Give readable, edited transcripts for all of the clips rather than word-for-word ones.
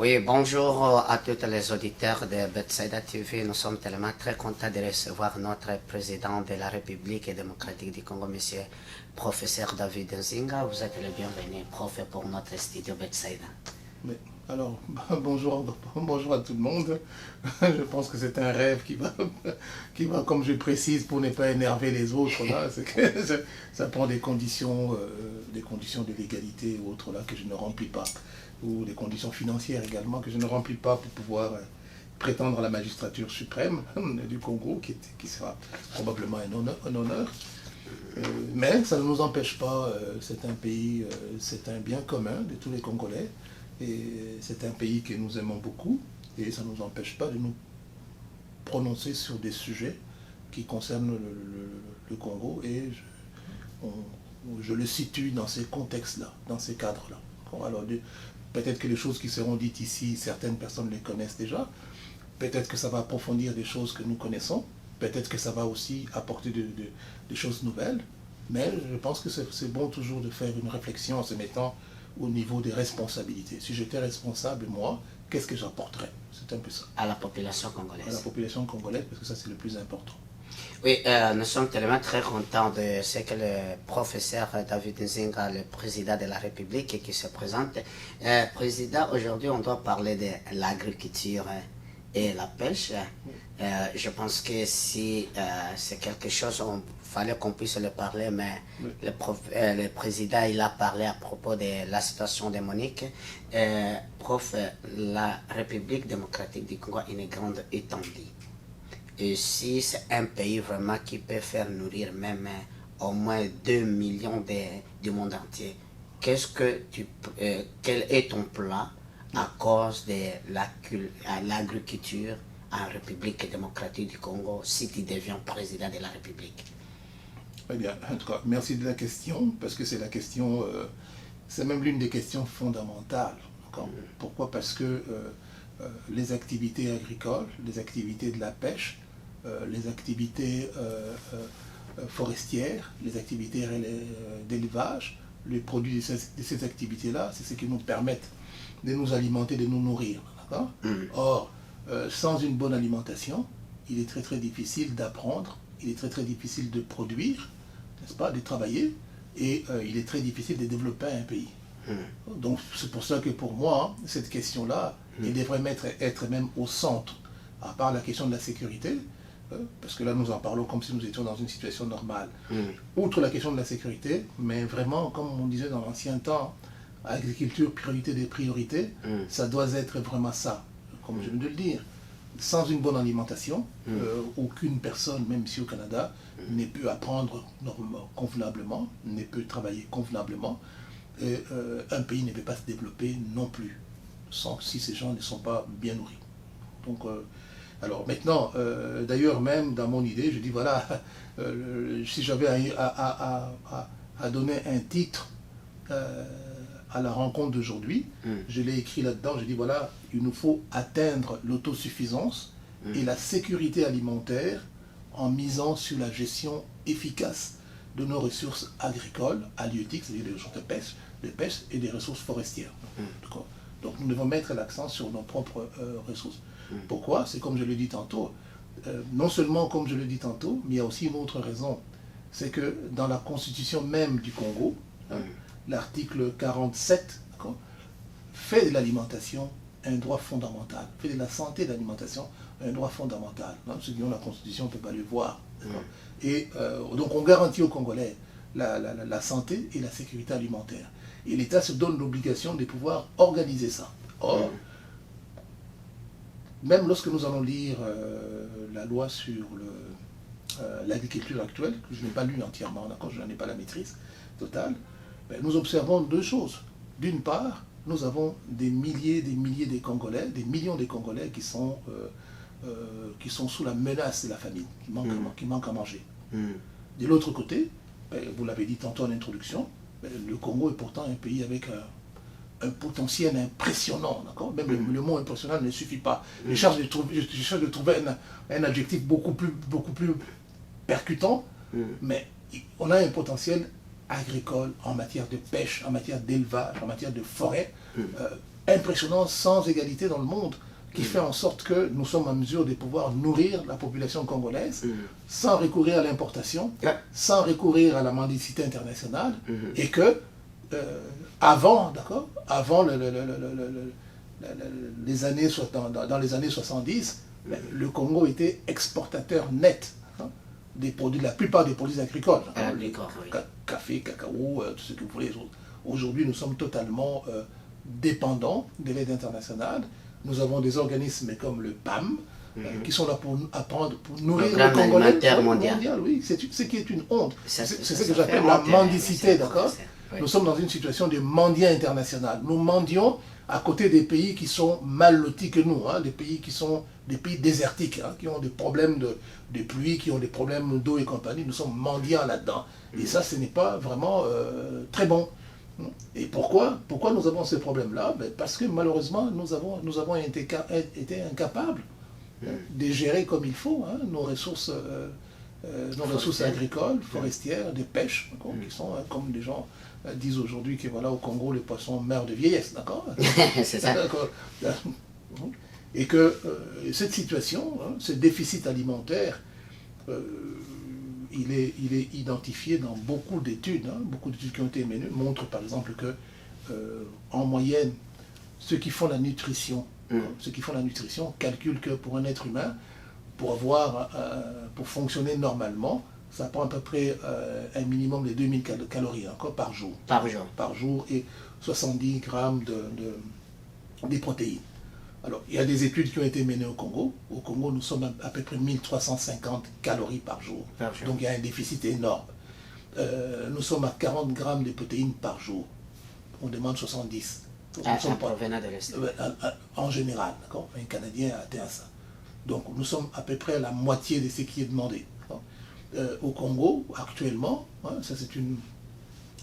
Oui, bonjour à tous les auditeurs de Betsaida TV. Nous sommes tellement très contents de recevoir notre président de la République démocratique du Congo, monsieur professeur David Nzinga. Vous êtes le bienvenu, prof, pour notre studio Betsaida. Mais, alors, bonjour à tout le monde. Je pense que c'est un rêve qui va, comme je précise, pour ne pas énerver les autres, là, c'est que ça prend des conditions de légalité ou autres là que je ne remplis pas, ou des conditions financières également que je ne remplis pas pour pouvoir prétendre à la magistrature suprême du Congo, qui sera probablement un honneur. Mais ça ne nous empêche pas, c'est un pays, c'est un bien commun de tous les Congolais. Et c'est un pays que nous aimons beaucoup et ça ne nous empêche pas de nous prononcer sur des sujets qui concernent le Congo et je le situe dans ces contextes-là, dans ces cadres-là. Alors peut-être que les choses qui seront dites ici, certaines personnes les connaissent déjà, peut-être que ça va approfondir des choses que nous connaissons, peut-être que ça va aussi apporter des choses nouvelles, mais je pense que c'est bon toujours de faire une réflexion en se mettant au niveau des responsabilités. Si j'étais responsable, moi, qu'est-ce que j'apporterais? C'est un peu ça. À la population congolaise. À la population congolaise, parce que ça, c'est le plus important. Oui, nous sommes tellement très contents de ce que le professeur David Nzinga, le président de la République, qui se présente. Président, aujourd'hui, on doit parler de l'agriculture et la pêche. Je pense que si c'est quelque chose, fallait qu'on puisse le parler, mais oui. Le président, il a parlé à propos de la situation démonique. Prof, la République démocratique du Congo a une grande étendue. Et si c'est un pays vraiment qui peut faire nourrir même au moins 2 millions du monde entier, quel est ton plan à cause de l'agriculture en République démocratique du Congo si tu deviens président de la République? Eh bien, en tout cas, merci de la question, parce que c'est la question, c'est même l'une des questions fondamentales. Pourquoi? Parce que les activités agricoles, les activités de la pêche, les activités forestières, les activités d'élevage, les produits de ces activités-là, c'est ce qui nous permettent de nous alimenter, de nous nourrir. Or, sans une bonne alimentation, il est très très difficile d'apprendre, il est très très difficile de produire, n'est-ce pas, de travailler, et il est très difficile de développer un pays. Donc c'est pour ça que pour moi, cette question-là, elle devrait être même au centre, à part la question de la sécurité, parce que là nous en parlons comme si nous étions dans une situation normale. Outre la question de la sécurité, mais vraiment, comme on disait dans l'ancien temps, agriculture, priorité des priorités, ça doit être vraiment ça, comme je viens de le dire. Sans une bonne alimentation, aucune personne, même ici au Canada, ne peut apprendre convenablement, ne peut travailler convenablement, et un pays ne peut pas se développer non plus, si ces gens ne sont pas bien nourris. Donc, alors maintenant, d'ailleurs même dans mon idée, je dis voilà, si j'avais à donner un titre à la rencontre d'aujourd'hui, je l'ai écrit là-dedans, je dis voilà, il nous faut atteindre l'autosuffisance et la sécurité alimentaire en misant sur la gestion efficace de nos ressources agricoles, halieutiques, c'est-à-dire des ressources de pêche et des ressources forestières. Donc nous devons mettre l'accent sur nos propres ressources. Pourquoi? C'est comme je l'ai dit tantôt, non seulement comme je l'ai dit tantôt, mais il y a aussi une autre raison. C'est que dans la constitution même du Congo, l'article 47 fait de l'alimentation un droit fondamental, fait de la santé de l'alimentation un droit fondamental. Ceux qui ont la constitution ne peuvent pas le voir. Et donc on garantit aux Congolais la santé et la sécurité alimentaire. Et l'État se donne l'obligation de pouvoir organiser ça. Or, même lorsque nous allons lire la loi sur l'agriculture actuelle, que je n'ai pas lu entièrement, d'accord, je n'en ai pas la maîtrise totale, nous observons deux choses. D'une part, nous avons des milliers de Congolais, des millions de Congolais qui sont sous la menace de la famine, qui manquent à manger. De l'autre côté, vous l'avez dit tantôt en introduction, le Congo est pourtant un pays avec un potentiel impressionnant, d'accord? Même le mot impressionnant ne suffit pas. Je cherche de trouver un adjectif beaucoup plus percutant, mais on a un potentiel agricole en matière de pêche, en matière d'élevage, en matière de forêt, impressionnant, sans égalité dans le monde, qui fait en sorte que nous sommes en mesure de pouvoir nourrir la population congolaise sans recourir à l'importation, sans recourir à la mendicité internationale, et que avant, d'accord, avant les années, dans les années 70, le Congo était exportateur net des produits, la plupart des produits agricoles, café, cacao, tout ce que vous voulez. Aujourd'hui, nous sommes totalement dépendants de l'aide internationale. Nous avons des organismes comme le PAM, qui sont là pour apprendre, pour nourrir le Congolais mondial. Oui, c'est ce qui est une honte. C'est ce que j'appelle la mendicité, d'accord. Nous sommes dans une situation de mendiant international. Nous mendions à côté des pays qui sont mal lotis que nous, des pays qui sont des pays désertiques, qui ont des problèmes de pluie, qui ont des problèmes d'eau et compagnie. Nous sommes mendiants là-dedans. Et ça, ce n'est pas vraiment très bon. Et pourquoi nous avons ce problème-là? Parce que malheureusement, nous avons été incapables de gérer comme il faut nos ressources agricoles, forestières, de pêche, qui sont, comme les gens disent aujourd'hui, que voilà, au Congo, les poissons meurent de vieillesse, d'accord. C'est ça. Et que cette situation, ce déficit alimentaire, il est identifié dans beaucoup d'études. Beaucoup d'études qui ont été menées montrent par exemple que en moyenne, ceux qui font la nutrition calculent que pour un être humain, pour fonctionner normalement, ça prend à peu près un minimum de 2000 calories par jour. Par jour et 70 grammes des protéines. Alors, il y a des études qui ont été menées au Congo. Au Congo, nous sommes à peu près 1350 calories par jour. Donc, il y a un déficit énorme. Nous sommes à 40 grammes de protéines par jour. On demande 70. Provenant de l'Est. En général, d'accord. Un Canadien a atteint ça. Donc, nous sommes à peu près à la moitié de ce qui est demandé. Au Congo, actuellement, ça c'est une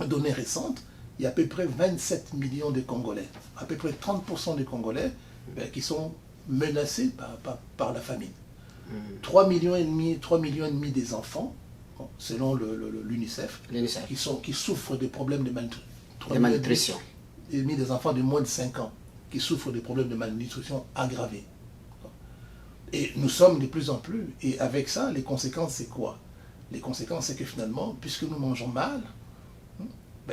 donnée récente, il y a à peu près 27 millions de Congolais. À peu près 30% des Congolais qui sont menacés par la famine. 3,5 millions des enfants, selon l'UNICEF, qui souffrent des problèmes de malnutrition. Et des enfants de moins de 5 ans qui souffrent des problèmes de malnutrition aggravés. Et nous sommes de plus en plus, et avec ça, les conséquences, c'est quoi? Les conséquences, c'est que finalement, puisque nous mangeons mal,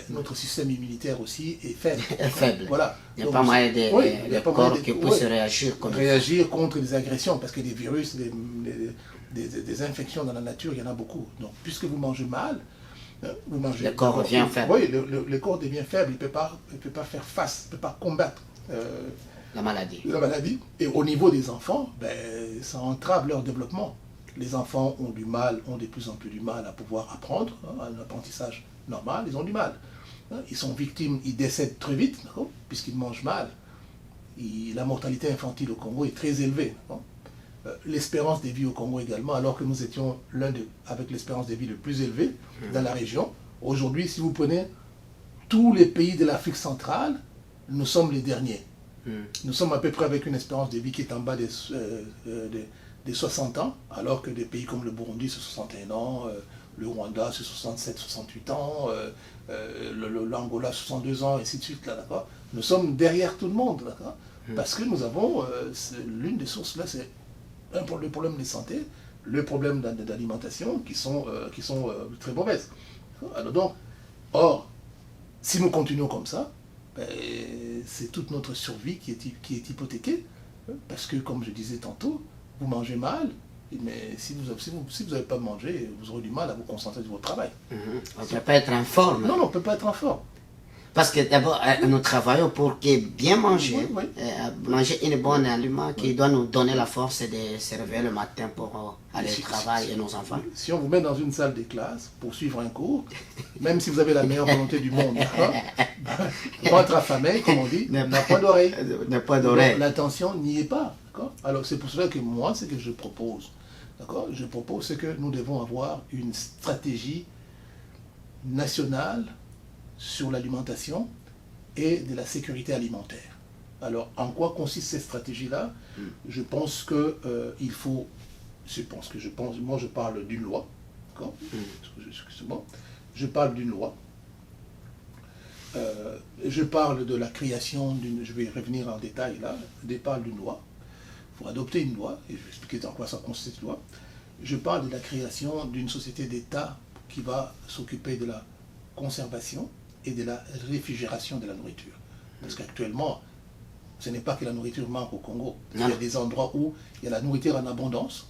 notre système immunitaire aussi est faible. Voilà. Il n'y a pas moyen de corps qui puisse réagir contre les agressions, parce que des virus, des infections dans la nature, il y en a beaucoup. Donc, puisque vous mangez mal, vous mangez... Le corps devient faible. Oui, le corps devient faible, il ne peut pas faire face, il ne peut pas combattre la maladie. Et au niveau des enfants, ça entrave leur développement. Les enfants ont de plus en plus du mal à pouvoir apprendre, un apprentissage normal, ils ont du mal. Ils sont victimes, ils décèdent très vite, puisqu'ils mangent mal. La mortalité infantile au Congo est très élevée. L'espérance de vie au Congo également, alors que nous étions avec l'espérance de vie le plus élevé dans la région. Aujourd'hui, si vous prenez tous les pays de l'Afrique centrale, nous sommes les derniers. Nous sommes à peu près avec une espérance de vie qui est en bas des 60 ans, alors que des pays comme le Burundi, c'est 61 ans, le Rwanda, c'est 67, 68 ans, l'Angola, 62 ans, et ainsi de suite. D'accord. Nous sommes derrière tout le monde, d'accord, parce que nous avons, l'une des sources là, c'est le problème de santé, le problème d'alimentation qui sont très mauvaises. Alors donc, si nous continuons comme ça, c'est toute notre survie qui est hypothéquée, parce que, comme je disais tantôt, vous mangez mal, mais si vous n'avez pas mangé, vous aurez du mal à vous concentrer sur votre travail. On ne peut pas être en forme. Non, on ne peut pas être en forme. Parce que d'abord, nous travaillons pour bien manger, manger un bon aliment qui doit nous donner la force de se réveiller le matin pour aller au travail et nos enfants. Si on vous met dans une salle de classe pour suivre un cours, même si vous avez la meilleure volonté du monde, ventre affamé, comme on dit, n'a pas d'oreille. L'attention n'y est pas. Alors c'est pour cela que moi, ce que je propose, je propose c'est que nous devons avoir une stratégie nationale sur l'alimentation et de la sécurité alimentaire. Alors, en quoi consiste cette stratégie-là? Je pense que moi je parle d'une loi, d'accord? Excusez-moi, je parle d'une loi Je parle de la création d'une, je vais revenir en détail là, je parle d'une loi, il faut adopter une loi, et je vais expliquer en quoi ça consiste cette loi. Je parle de la création d'une société d'État qui va s'occuper de la conservation et de la réfrigération de la nourriture. Parce qu'actuellement, ce n'est pas que la nourriture manque au Congo. Il y a des endroits où il y a la nourriture en abondance,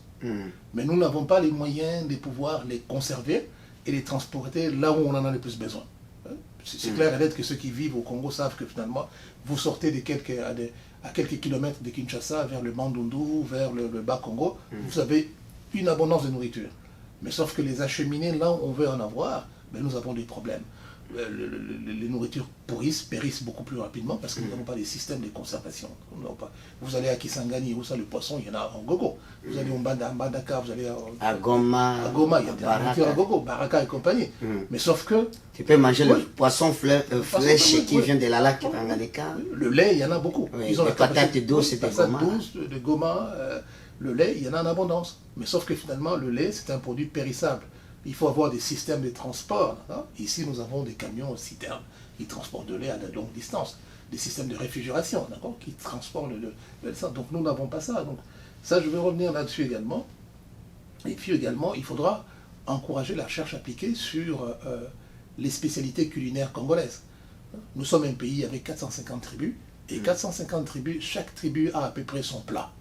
mais nous n'avons pas les moyens de pouvoir les conserver et les transporter là où on en a le plus besoin. C'est clair et net que ceux qui vivent au Congo savent que finalement, vous sortez à quelques kilomètres de Kinshasa vers le Bandundu, vers le Bas-Congo, vous avez une abondance de nourriture. Mais sauf que les acheminer là où on veut en avoir, ben nous avons des problèmes. Les nourritures périssent beaucoup plus rapidement parce que nous n'avons pas des systèmes de conservation. Vous allez à Kisangani, où ça le poisson, il y en a en gogo. Vous allez au Mbandaka, vous allez à Goma, il y a des nourritures à gogo, Baraka et compagnie. Mais sauf que... Tu peux manger le poisson flèche qui vient de la lac Tanganyika. Le lait, il y en a beaucoup. Ils ont les patates douces de Goma. Le lait, il y en a en abondance. Mais sauf que finalement, le lait, c'est un produit périssable. Il faut avoir des systèmes de transport. Hein. Ici, nous avons des camions citernes qui transportent de lait à de longues distances. Des systèmes de réfrigération, qui transportent le sang. Donc, nous n'avons pas ça. Donc, ça, je vais revenir là-dessus également. Et puis également, il faudra encourager la recherche appliquée sur les spécialités culinaires congolaises. Nous sommes un pays avec 450 tribus. Et 450 tribus, chaque tribu a à peu près son plat.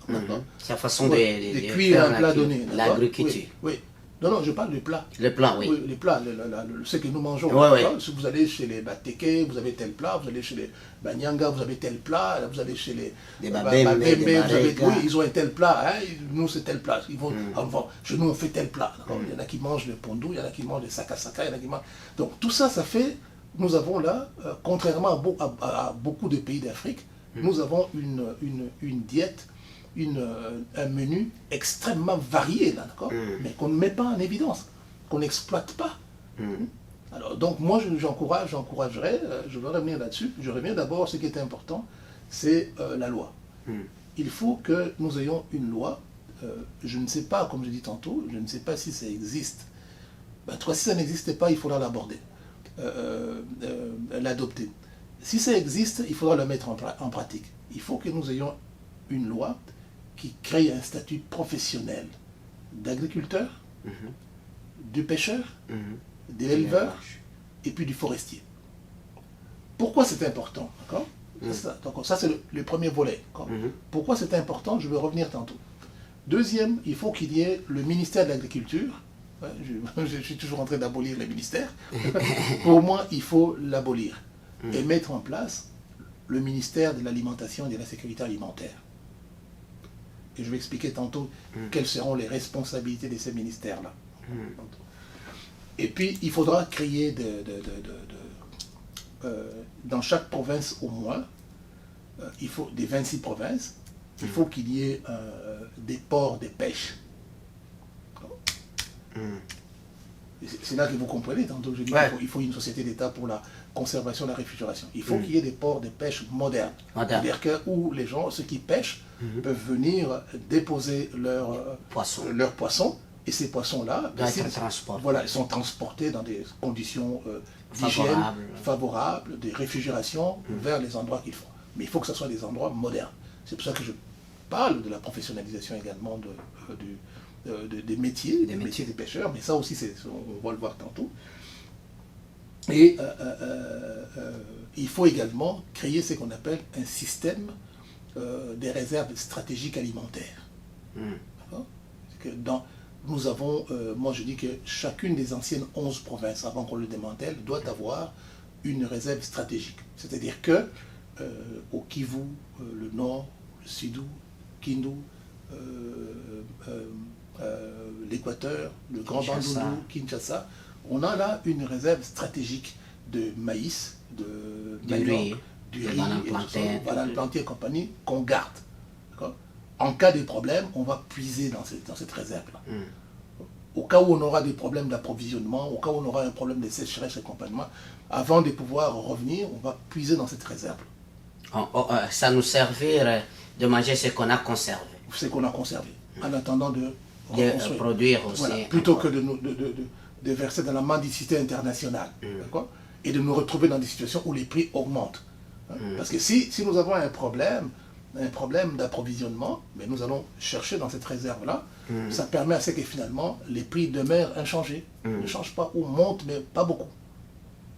Sa façon de cuire un plat donné. L'agriculture. Oui. Non, je parle du plat. Le plat, oui. Les plats, ce que nous mangeons. Si vous allez chez les Bateke, vous avez tel plat. Vous allez chez les Banyanga, vous avez tel plat. Vous allez chez les Babembe, oui, ils ont un tel plat. Hein, nous, c'est tel plat. Chez nous, on fait tel plat. Il y en a qui mangent le pondou, il y en a qui mangent le sakasaka, il y en a qui mangent... Donc, tout ça, ça fait... Nous avons là, contrairement à beaucoup de pays d'Afrique, nous avons une diète, un menu extrêmement varié, mais qu'on ne met pas en évidence, qu'on n'exploite pas. Alors, donc moi, j'encouragerais, je vais revenir là-dessus. Je reviens d'abord, ce qui est important, c'est la loi. Il faut que nous ayons une loi. Je ne sais pas, comme je dis tantôt, je ne sais pas si ça existe. Si ça n'existe pas, il faudra l'aborder. L'adopter. Si ça existe, il faudra le mettre en pratique. Il faut que nous ayons une loi qui crée un statut professionnel d'agriculteur, du pêcheur, de l'éleveur et puis du forestier. Pourquoi c'est important? Donc ça, c'est le premier volet. Pourquoi c'est important? Je vais revenir tantôt. Deuxième, il faut qu'il y ait le ministère de l'Agriculture. Je suis toujours en train d'abolir les ministères. Pour moi, il faut l'abolir et mettre en place le ministère de l'Alimentation et de la Sécurité Alimentaire. Et je vais expliquer tantôt quelles seront les responsabilités de ces ministères-là. Et puis, il faudra créer dans chaque province au moins, il faut des 26 provinces, il faut qu'il y ait des ports de pêche. C'est là que vous comprenez, tantôt je dis qu'il faut une société d'État pour la conservation et la réfrigération. Il faut qu'il y ait des ports de pêche modernes. C'est-à-dire où les gens, ceux qui pêchent, peuvent venir déposer leurs poissons. Et ces poissons-là, ils sont transportés dans des conditions d'hygiène favorables, de réfrigération vers les endroits qu'il faut. Mais il faut que ce soit des endroits modernes. C'est pour ça que je parle de la professionnalisation également des métiers, des métiers des pêcheurs, mais ça aussi, on va le voir tantôt. Et il faut également créer ce qu'on appelle un système des réserves stratégiques alimentaires. Nous avons, moi je dis que chacune des anciennes 11 provinces, avant qu'on le démantèle, doit avoir une réserve stratégique. C'est-à-dire que au Kivu, le Nord, le Sudou, Kindu, l'Équateur, le Grand Bandundu, Kinshasa, on a là une réserve stratégique de maïs, du riz, banane plantée et compagnie, qu'on garde. En cas de problème, on va puiser dans cette réserve-là. Au cas où on aura des problèmes d'approvisionnement, au cas où on aura un problème de sécheresse et compagnie, avant de pouvoir revenir, on va puiser dans cette réserve. Ça nous servir de manger ce qu'on a conservé. Ce qu'on a conservé, en attendant de produire aussi. Voilà, plutôt que de verser dans la mendicité internationale. et de nous retrouver dans des situations où les prix augmentent. Hein. Parce que si nous avons un problème d'approvisionnement, mais nous allons chercher dans cette réserve-là, ça permet à ce que finalement les prix demeurent inchangés, ne changent pas ou montent, mais pas beaucoup.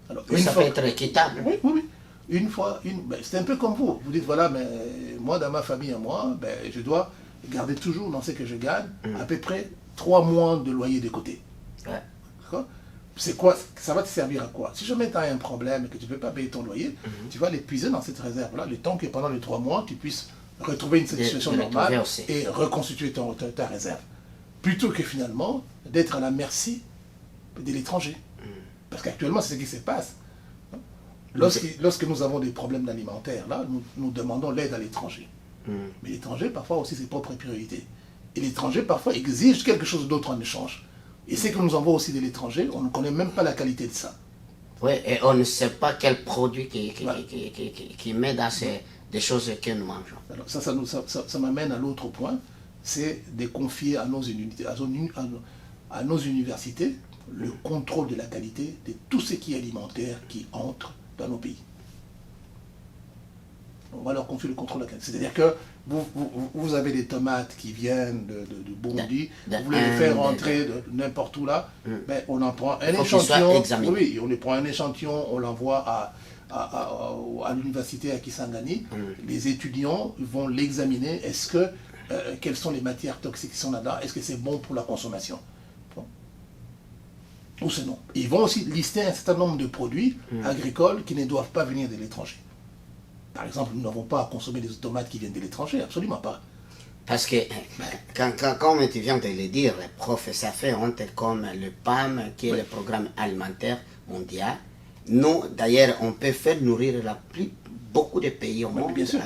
Alors, ça peut être équitable. Oui, oui, oui. C'est un peu comme vous. Vous dites, voilà, mais moi, dans ma famille, je dois garder toujours dans ce que je gagne à peu près 3 mois de loyer de côté. Ouais. D'accord? C'est quoi? Ça va te servir à quoi? Si jamais tu as un problème et que tu ne peux pas payer ton loyer, tu vas l'épuiser dans cette réserve-là, le temps que pendant les 3 mois, tu puisses retrouver une situation normale et reconstituer ta réserve. Plutôt que finalement d'être à la merci de l'étranger. Parce qu'actuellement, c'est ce qui se passe. Lorsque nous avons des problèmes alimentaires, là, nous demandons l'aide à l'étranger. Mais l'étranger, parfois, a aussi ses propres priorités. Et l'étranger, parfois, exige quelque chose d'autre en échange. Et ce que nous envoie aussi de l'étranger, on ne connaît même pas la qualité de ça. Oui, et on ne sait pas quel produit qui met dans des choses que nous mangeons. Alors ça m'amène à l'autre point, c'est de confier à nos universités le contrôle de la qualité de tout ce qui est alimentaire qui entre dans nos pays. On va leur confier le contrôle de la qualité. C'est-à-dire que vous avez des tomates qui viennent de Burundi, vous voulez les faire rentrer de n'importe où là, on en prend un échantillon, oui, on prend un échantillon, on l'envoie à l'université à Kisangani, les étudiants vont l'examiner, quelles sont les matières toxiques qui sont là-dedans, est-ce que c'est bon pour la consommation? Ou sinon. Ils vont aussi lister un certain nombre de produits agricoles qui ne doivent pas venir de l'étranger. Par exemple, nous n'avons pas à consommer des tomates qui viennent de l'étranger, absolument pas. Parce que, comme tu viens de le dire, le professeur fait honte comme le PAM, qui est le programme alimentaire mondial. Nous, d'ailleurs, on peut faire nourrir beaucoup de pays au monde, bien sûr.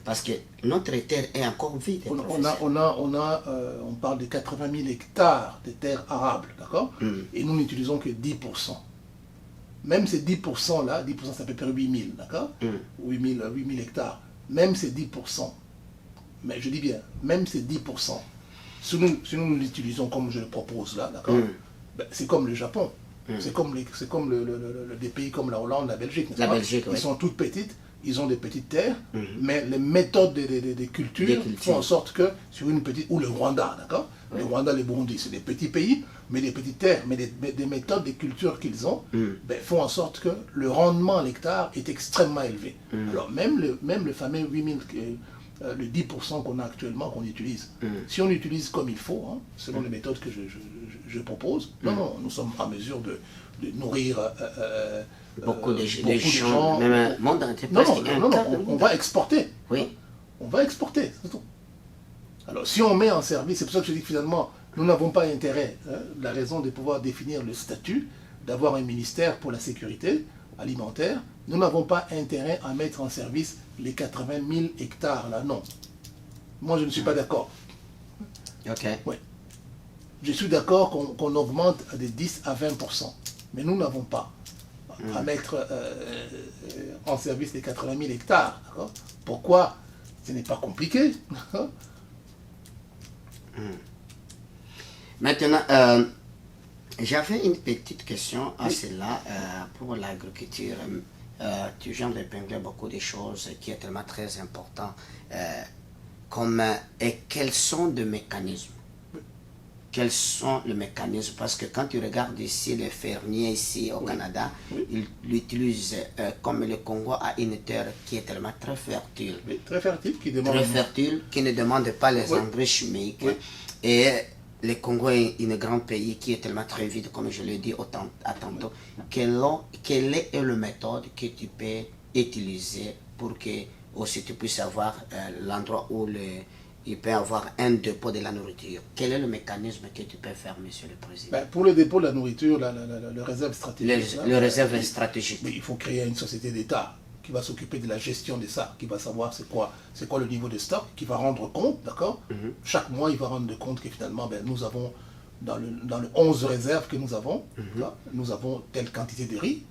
Parce que notre terre est encore vide. On parle de 80 000 hectares de terres arables, d'accord? Et nous n'utilisons que 10%. Même ces 10%-là, 10% c'est à peu près 8 000, d'accord? 8 000 hectares. Même ces 10%, mais je dis bien, même ces 10%, si nous l'utilisons comme je le propose là, d'accord? C'est comme le Japon. C'est comme des pays comme la Hollande, la Belgique. Ils sont toutes petites, ils ont des petites terres, mais les méthodes de culture font en sorte que sur une petite... Ou le Rwanda, d'accord? Le Rwanda, le Burundi, c'est des petits pays, mais des petites terres, mais des méthodes de culture qu'ils ont font en sorte que le rendement à l'hectare est extrêmement élevé. Alors même le fameux 8000, le 10% qu'on a actuellement, qu'on utilise, si on l'utilise comme il faut, hein, selon les méthodes que je propose, nous sommes en mesure de nourrir beaucoup de gens, même monde entier. On va exporter. Oui. On va exporter, c'est tout. Alors, si on met en service, c'est pour ça que je dis que finalement, nous n'avons pas intérêt, la raison de pouvoir définir le statut, d'avoir un ministère pour la sécurité alimentaire, nous n'avons pas intérêt à mettre en service les 80 000 hectares, là, non. Moi, je ne suis pas d'accord. Ok. Ouais. Je suis d'accord qu'on augmente de 10 à 20%, mais nous n'avons pas à mettre en service les 80 000 hectares. Pourquoi? Ce n'est pas compliqué. Maintenant, j'avais une petite question à cela pour l'agriculture. Tu viens d'épingler beaucoup de choses qui est tellement très important. Et quels sont les mécanismes? Quels sont les mécanismes? Parce que quand tu regardes ici, les fermiers ici au Canada, ils l'utilisent comme le Congo a une terre qui est tellement très fertile. Très fertile, qui ne demande pas les engrais chimiques. Et le Congo est un grand pays qui est tellement très vide, comme je l'ai dit tantôt. Quelle est la méthode que tu peux utiliser pour que aussi tu puisses avoir l'endroit où il peut y avoir un dépôt de la nourriture? Quel est le mécanisme que tu peux faire, Monsieur le Président? Pour le dépôt de la nourriture, le réserve stratégique. Le réserve stratégique. Il faut créer une société d'État qui va s'occuper de la gestion de ça, qui va savoir c'est quoi le niveau de stock, qui va rendre compte, d'accord? Chaque mois, il va rendre compte que finalement, nous avons, dans le 11 réserves que nous avons, nous avons telle quantité de riz,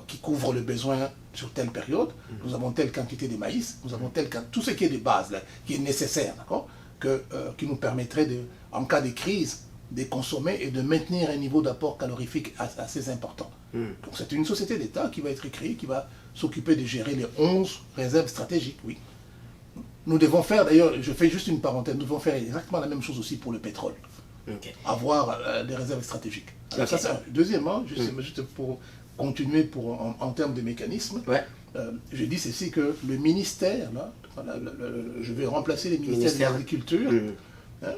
qui couvre le besoin sur telle période, nous avons telle quantité de maïs, nous avons tout ce qui est de base, là, qui est nécessaire, d'accord, qui nous permettrait, en cas de crise, consommer et de maintenir un niveau d'apport calorifique assez important. Donc c'est une société d'État qui va être créée, qui va s'occuper de gérer les 11 réserves stratégiques, oui. Nous devons faire, d'ailleurs, je fais juste une parenthèse, nous devons faire exactement la même chose aussi pour le pétrole. Avoir des réserves stratégiques. Alors, ça, deuxièmement, juste pour continuer en termes de mécanismes, je dis ceci que le ministère, là, je vais remplacer les ministères de l'Agriculture,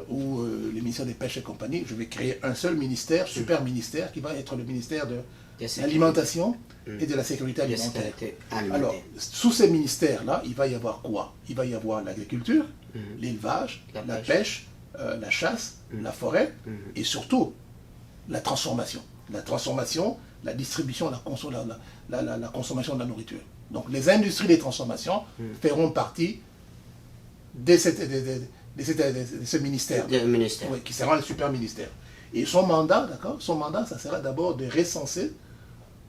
ou les ministères des Pêches et compagnie, je vais créer un seul ministère, super ministère, qui va être le ministère de l'alimentation et de la sécurité alimentaire. Alors, sous ces ministères-là, il va y avoir quoi? Il va y avoir l'agriculture, l'élevage, la pêche, la chasse, la forêt, et surtout la transformation. La transformation, la distribution, la consommation de la nourriture. Donc les industries des transformations feront partie de ce ministère, oui, qui sera le super ministère. Et son mandat, d'accord, son mandat, ça sera d'abord de recenser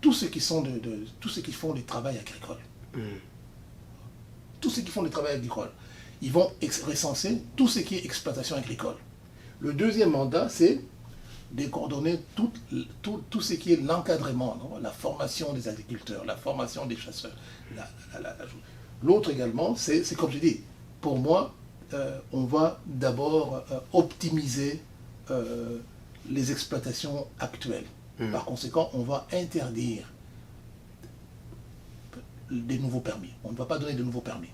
tous ceux qui font du travail agricole. Tous ceux qui font du travail agricole. Ils vont recenser tout ce qui est exploitation agricole. Le deuxième mandat, c'est de coordonner tout ce qui est l'encadrement, la formation des agriculteurs, la formation des chasseurs. L'autre également, c'est comme je dis, pour moi, on va d'abord optimiser les exploitations actuelles. Par conséquent, on va interdire des nouveaux permis. On ne va pas donner de nouveaux permis.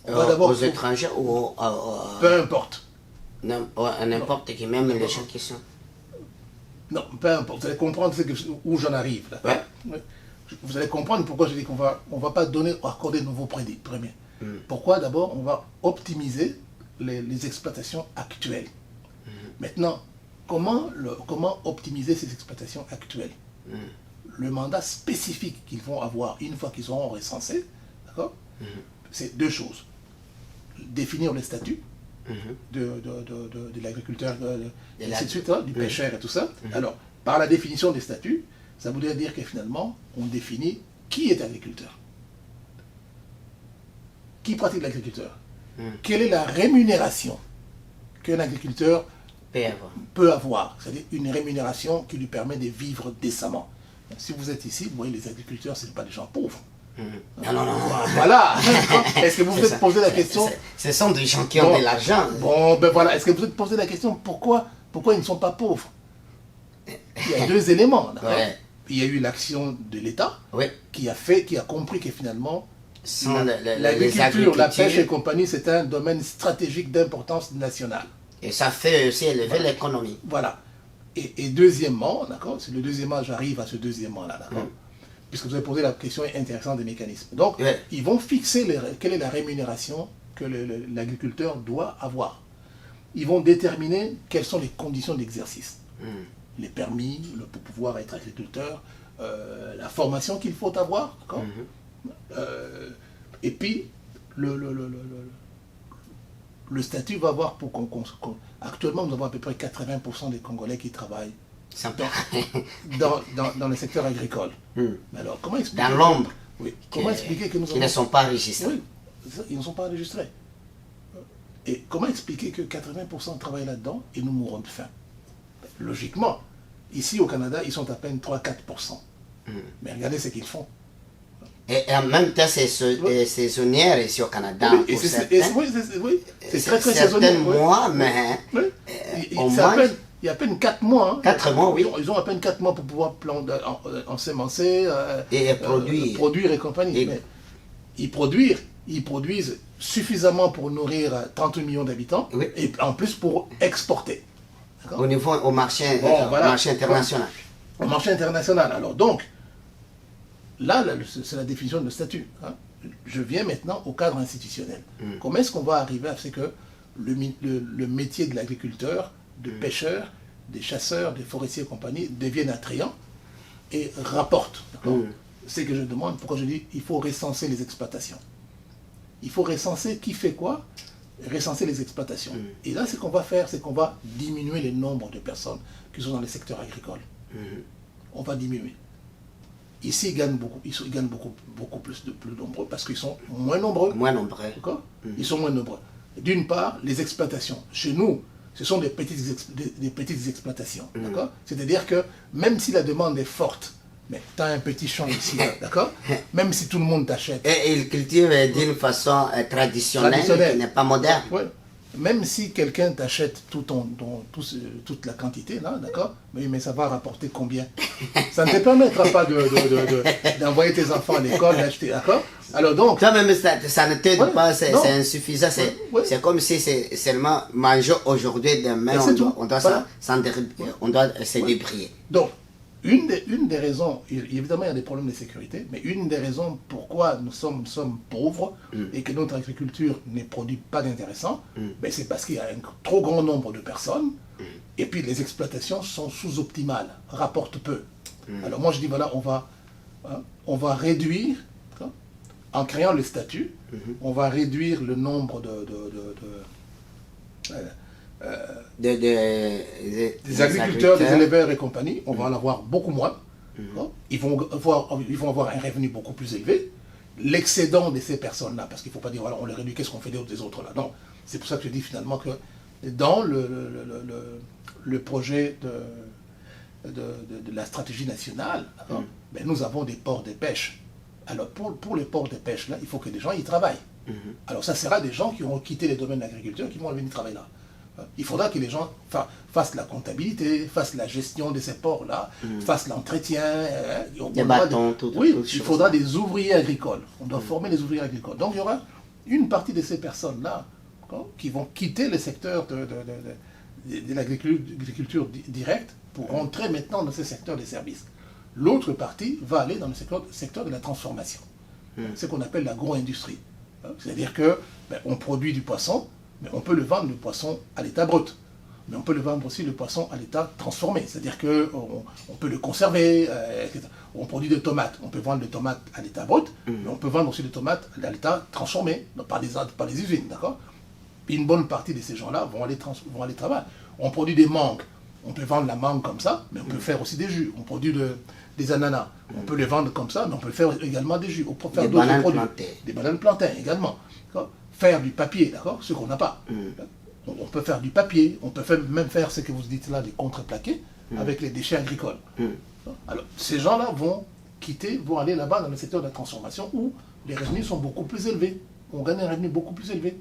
Aux étrangers ou peu importe. N'importe qui, même les gens qui sont... Non, peu importe. Vous allez comprendre où j'en arrive. Ouais. Vous allez comprendre pourquoi je dis qu'on ne va pas accorder de nouveaux permis. Pourquoi? D'abord, on va optimiser les exploitations actuelles. Maintenant, comment optimiser ces exploitations actuelles? Le mandat spécifique qu'ils vont avoir une fois qu'ils auront recensé, d'accord, c'est deux choses. Définir le statut de l'agriculteur, du pêcheur et tout ça. Alors, par la définition des statuts, ça voudrait dire que finalement, on définit qui est agriculteur. Qui pratique l'agriculteur? Quelle est la rémunération qu'un agriculteur peut avoir? C'est-à-dire une rémunération qui lui permet de vivre décemment. Si vous êtes ici, vous voyez, les agriculteurs, ce ne sont pas des gens pauvres. Non. Voilà. Est-ce que vous vous êtes posé la question? Ce sont des gens qui ont de l'argent. Bon, ben voilà. Est-ce que vous vous êtes posé la question pourquoi ils ne sont pas pauvres? Il y a deux éléments. Ouais. Il y a eu l'action de l'État qui a compris que finalement, l'agriculture, la pêche et compagnie, c'est un domaine stratégique d'importance nationale. Et ça fait aussi élever l'économie. Voilà. Et deuxièmement, d'accord, c'est le deuxièmement, j'arrive à ce deuxièmement-là, d'accord, puisque vous avez posé la question intéressante des mécanismes. Donc, ils vont fixer quelle est la rémunération que l'agriculteur doit avoir. Ils vont déterminer quelles sont les conditions d'exercice. Les permis, pour pouvoir être agriculteur, la formation qu'il faut avoir, d'accord, et puis le statut va avoir pour actuellement, nous avons à peu près 80% des Congolais qui travaillent dans le secteur agricole. Mais alors, comment expliquer... Dans l'ombre. Oui. Comment expliquer que nous qui ne sont pas enregistrés. Oui, ils ne sont pas enregistrés. Et comment expliquer que 80% travaillent là-dedans et nous mourrons de faim? Logiquement, ici au Canada, ils sont à peine 3-4%. Mais regardez ce qu'ils font. Et en même temps, c'est saisonnière ici au Canada. Oui, c'est très saisonnier. Certains mois, mais il y a à peine 4 mois. Hein. 4 mois, oui. Ils ont à peine 4 mois pour pouvoir ensemencer, et produire et compagnie. Mais ils produisent suffisamment pour nourrir 30 millions d'habitants et en plus pour exporter. Au marché international. Au marché international. Alors donc, là c'est la définition de statut. Hein. Je viens maintenant au cadre institutionnel. Comment est-ce qu'on va arriver à ce que le métier de l'agriculteur, de pêcheur, des chasseurs, des forestiers et compagnie devienne attrayant et rapporte? C'est que je demande, pourquoi je dis il faut recenser les exploitations. Il faut recenser qui fait quoi, recenser les exploitations. Et là, ce qu'on va faire, c'est qu'on va diminuer le nombre de personnes qui sont dans le secteur agricole. On va diminuer. Ici, ils gagnent beaucoup plus nombreux parce qu'ils sont moins nombreux. Moins nombreux. Ils sont moins nombreux. D'une part, les exploitations. Chez nous, ce sont des petites exploitations. D'accord? C'est-à-dire que même si la demande est forte, mais tu as un petit champ ici, d'accord? Même si tout le monde t'achète. Et ils cultivent d'une façon traditionnelle, qui n'est pas moderne. Ouais. Même si quelqu'un t'achète toute la quantité, là, d'accord? Mais ça va rapporter combien? Ça ne te permettra pas d'envoyer tes enfants à l'école, d'acheter, d'accord? Alors donc... Toi-même, ça ne t'aide pas, c'est insuffisant. C'est comme si c'est seulement manger aujourd'hui, demain, on doit se débrouiller. Donc, une des raisons, évidemment il y a des problèmes de sécurité, mais une des raisons pourquoi nous sommes pauvres et que notre agriculture ne produit pas d'intéressant, ben c'est parce qu'il y a un trop grand nombre de personnes et puis les exploitations sont sous-optimales, rapportent peu. Alors moi je dis voilà, on va réduire, en créant le statut, on va réduire le nombre des agriculteurs, des éleveurs et compagnie, on va en avoir beaucoup moins. Ils vont avoir un revenu beaucoup plus élevé. L'excédent de ces personnes-là, parce qu'il ne faut pas dire, voilà, on les réduit, qu'est-ce qu'on fait des autres là? Non, c'est pour ça que je dis finalement que dans le projet de la stratégie nationale, ben, nous avons des ports de pêche. Alors pour les ports de pêche, là, il faut que des gens y travaillent. Alors ça sera des gens qui auront quitté les domaines de l'agriculture qui vont venir travailler là. Il faudra que les gens fassent la comptabilité, fassent la gestion de ces ports-là, fassent l'entretien. Des bâtons, oui, il faudra des ouvriers agricoles. On doit former les ouvriers agricoles. Donc il y aura une partie de ces personnes-là qui vont quitter le secteur de l'agriculture directe pour rentrer maintenant dans ce secteur des services. L'autre partie va aller dans le secteur de la transformation, ce qu'on appelle l'agro-industrie. C'est-à-dire qu'on produit du poisson, mais on peut le vendre, le poisson, à l'état brut. Mais on peut le vendre aussi, le poisson, à l'état transformé. C'est-à-dire qu'on peut le conserver, etc. On produit des tomates. On peut vendre des tomates à l'état brut, mais on peut vendre aussi des tomates à l'état transformé, par les usines, d'accord? Puis une bonne partie de ces gens-là vont aller travailler. On produit des mangues. On peut vendre la mangue comme ça, mais on peut faire aussi des jus. On produit des ananas. On peut les vendre comme ça, mais on peut faire également des jus. On peut faire d'autres produits. Des bananes plantains également. Faire du papier, d'accord? Ce qu'on n'a pas. On peut faire du papier, on peut même faire ce que vous dites là, des contreplaqués, avec les déchets agricoles. Alors, ces gens-là vont aller là-bas dans le secteur de la transformation où les revenus sont beaucoup plus élevés. On gagne un revenu beaucoup plus élevé.